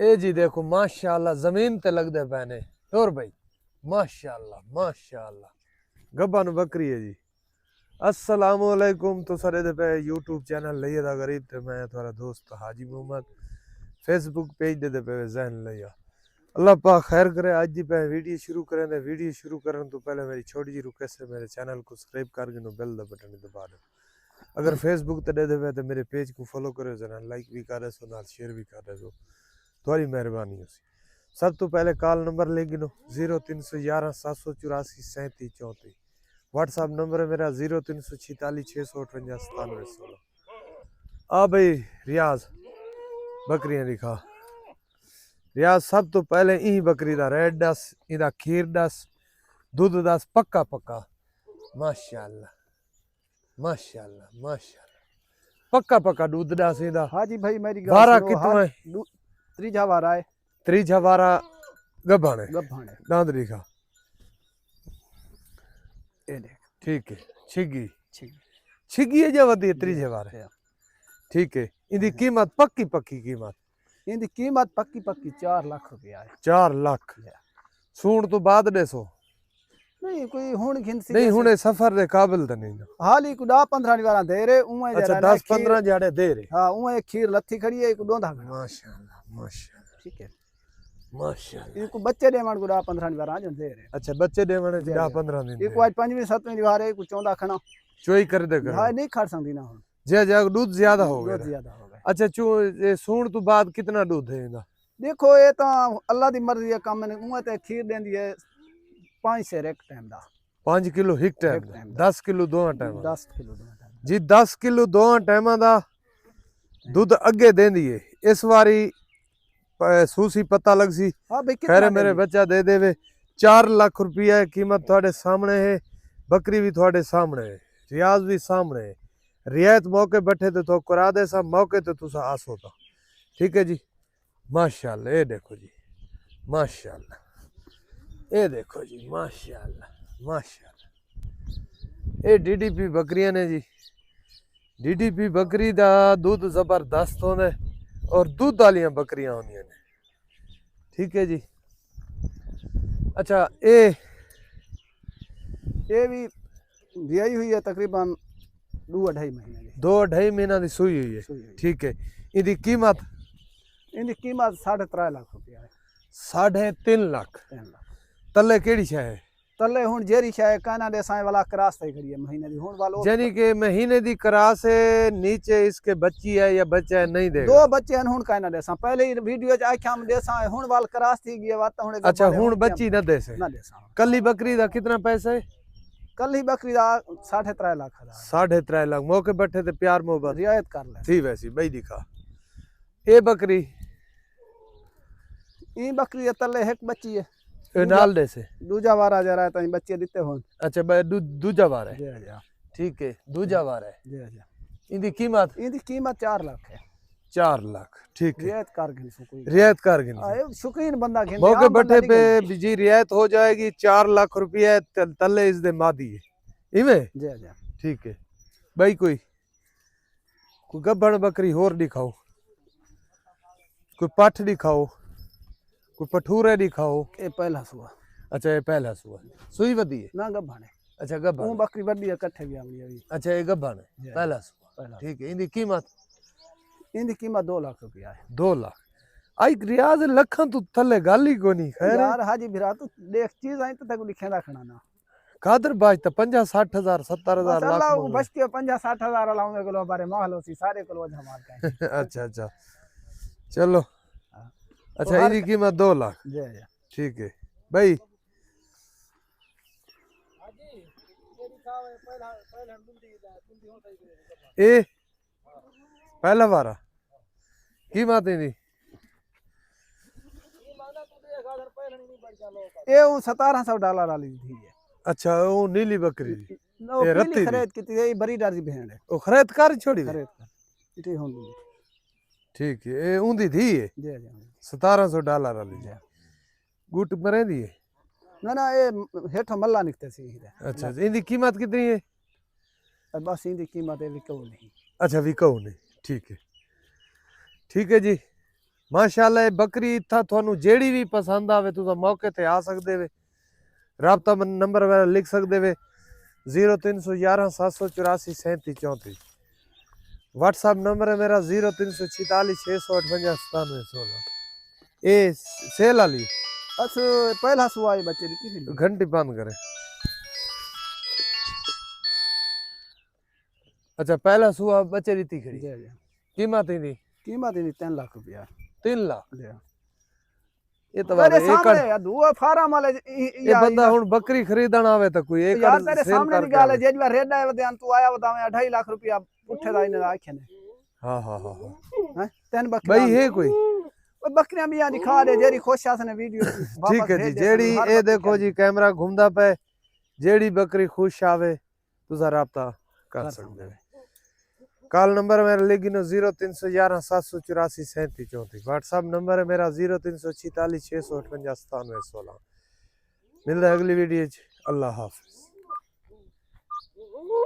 ए जी देखो माशाल्लाह जमीन ते लगदे पैने और भाई माशाल्लाह माशाल्लाह गब्बा नु बकरी है जी। अस्सलाम वालेकुम तो सारे दे पे यूट्यूब चैनल लइया दा गरीब ते मैं तुम्हारा दोस्त हाजी मोहम्मद फेसबुक पेज दे पे जहन लिया अल्लाह पाक खैर करे। आज दी पे वीडियो शुरू करें दे वीडियो शुरू करन तो पहले मेरी छोटी जी रिक्वेस्ट है मेरे चैनल को सब्सक्राइब कर के बेल दा बटन दबा दो। अगर फेसबुक ते दे दे तो मेरे पेज को फॉलो करो जना लाइक भी कर सो नाल शेयर भी कर सो थोड़ी मेहरबानी हो। सब तो पहले कॉल नंबर ले गिनो 0311 784 37 34। व्हाट्सअप नंबर है मेरा 0346 658 97 16। आ भाई रियाज बकरियां दिखा। रियाज सब तो पहले यही बकरी दा रेड दस इदा खीर दस दूध दस पक्का पक्का माशाल्लाह माशाल्लाह माशाल्लाह पक्का पक्का दूध दस इदा। हाँ जी भाई मेरी वारा कितना है? त्रीजा वारा है। त्रीजा वारा गब्बान है दांत दिखा ये देख ठीक है। छिगी ठीक छिगी है जब दी त्रीजे वारे ठीक है। इनकी कीमत पक्की पक्की कीमत इनकी कीमत पक्की पक्की 4 लाख रुपया है। 4 लाख सूण तो बाद देसो नहीं कोई हुन गिनसी नहीं हुने सफर दे काबिल तो नहीं हाल ही 10-15 निवारा दे रे उमे अच्छा 10-15 जाड़े दे रे। हां उमे खीर लथी खड़ी है एक दोंधा माशाल्लाह माशाल्लाह ठीक है माशाल्लाह। इको बच्चे देवण को 10-15 निवारा जो दे रे। अच्छा बच्चे देवण 10-15 दिन इको आज 5वीं 7वीं निवारे को 14 खना चोई कर दे कर। हां नहीं खड़ सकदी ना हुन जे जे दूध ज्यादा हो गया दूध ज्यादा हो गया। अच्छा चो सूण तो बाद कितना दूध है इंदा? देखो ये तो अल्लाह दी मर्जी है काम ने उमे ते खीर देंदी है 5 से एक टाइम दा 5 किलो एक टाइम 10 किलो दो टाइम 10 किलो दो टाइम जी 10 किलो दो टाइम दा दूध अगे देंदी है। इस बारी सूसी पता लग सी खैर मेरे बच्चा दे देवे 4 लाख रुपया कीमत थोड़े सामने है। बकरी भी थोड़े सामने है रियाज भी सामने है। रियायत मौके बैठे तो करा दे सब मौके तो तुसा आसो था ठीक है जी। माशाल्लाह ये देखो जी माशाल्लाह ये देखो जी माशाल्लाह माशाल्लाह ये डीडीपी बकरियां ने जी। डीडीपी बकरी दा दूध जबरदस्त होने और दूध वालियां बकरियां होंदियां ने ठीक है जी। अच्छा ये भी ब्याई हुई है तकरीबन 2-2.5 महीने की 2-2.5 महीना दी सुई हुई है ठीक है। इनकी कीमत 3.5 लाख रुपया है। 3.5 लाख तले केड़ी छे है तले हुन जेरी छे काना दे साए वाला क्रास तई करी है महीने दी हुन वालो यानी के महीने दी क्रास है नीचे इसके बच्ची है या बच्चा है नहीं देगा? 2 बच्चे हैं हुन काना दे सा पहले ही वीडियो च आख्या हम दे सा हुन वाल क्रास थी गई बात हुन। अच्छा हुन बच्ची न दे से कल्ली बकरी दा कितना पैसा है? कल ही बकरी दा 3.5 लाख 3.5 लाख मौके बैठे ते प्यार मोहब्बत रियायत कर ले थी वैसी भाई दिखा। ए बकरी ई बकरी तले एक बच्ची है ए नाल दे से दूजा वारा जरा तई बच्चे दिते होन। अच्छा दूजा वार है ठीक है दूजा वार है। इंदी कीमत 4 लाख है 4 लाख ठीक है। रियायत कर गिन सो कोई रियायत कर गिन शौकीन बंदा गिन मौके बैठे पे जी रियायत हो जाएगी 4 लाख रुपया तले इस दे मादी है इवें जी ठीक है भाई। कोई गब्बन बकरी होर दिखाओ कोई पठ दिखाओ कोई पठूरे दिखाओ। ये पहला सुआ अच्छा ये पहला सुआ सुई वदी है ना गब्बन है। अच्छा गब्बन वो बकरी बड़ी है इकट्ठे भी आवली है। अच्छा ये गब्बन है पहला सुआ ठीक है। इनकी कीमत 2 लाख रुपया है 2 लाख आई रियाज लखन तो थले गल ही कोनी खैर यार हाजी भिरा तू देख चीज आई तो तक लिखेंदा खना ना कादर बाज तो 50-60 हजार 70 हजार लाख अल्लाह बचते 50-60 हजार लाऊंगे को बारे माल होसी सारे को जमाल का अच्छा अच्छा चलो अच्छा इनकी कीमत 2 लाख जी ठीक है भाई। ए पहला वारा कीमत इनकी ये $1700 वाली थी है। अच्छा वो नीली बकरी ये रत्ती खरीद की थी बड़ी डारी भेड़ है ओ खरीद कर छोड़ी खरीद कर इठी होन ठीक है। ए ऊंदी थी है जी $1700 वाली गुट मरे दी है ना ये हेठो मल्ला निकते सी। अच्छा इनकी कीमत कितनी है? बस इनकी कीमत है विको नहीं। अच्छा विको नहीं ठीक है जी। ਮਾਸ਼ਾਅੱਲਾ ਇਹ ਬੱਕਰੀ ਇੱਥਾ ਤੁਹਾਨੂੰ ਜਿਹੜੀ ਵੀ ਪਸੰਦ ਆਵੇ ਤੁਸੀਂ ਮੌਕੇ ਤੇ ਆ ਸਕਦੇ ਵੇ ਰਾਬਤਾ ਨੰਬਰ ਵਗੈਰਾ ਲਿਖ ਸਕਦੇ ਵੇ 0311 784 3734 WhatsApp नंबर है मेरा 0346 658 9716 ये सेल वाली बस पहला सुआ है बच्चे दी घंटी बंद करें अच्छा पहला सुआ बच्चे रीति खड़ी जी जी कीमत ही कीमत ही 3 लाख रुपया 3 लाख जी ये तो तेरे एकड़ सामने या दुआ फार्म वाले ये बंदा हुन बकरी खरीदण आवे तो कोई एकड़ यार तेरे सेल सामने करके दी गाल है आवे। जेजवा रेड आए वदन तू आया वदावे 2.5 लाख रुपया पुठे दा इने आखे ने हाँ हाँ हाँ हाँ हैं तीन बकरियां भाई है कोई ओ बकरियां भी आज खा दे जेरी खुश आसने वीडियो ठीक है जी जेड़ी ये देखो जी कैमरा घूमदा पे जेड़ी बकरी खुश आवे तुसा राब्ता कर सकदे हो कॉल नंबर मेरा लिख गिनो 0311 784 3734 व्हाट्सएप नंबर है मेरा 0346 658 9716 मिलता है अगली वीडियो अल्लाह हाफिज।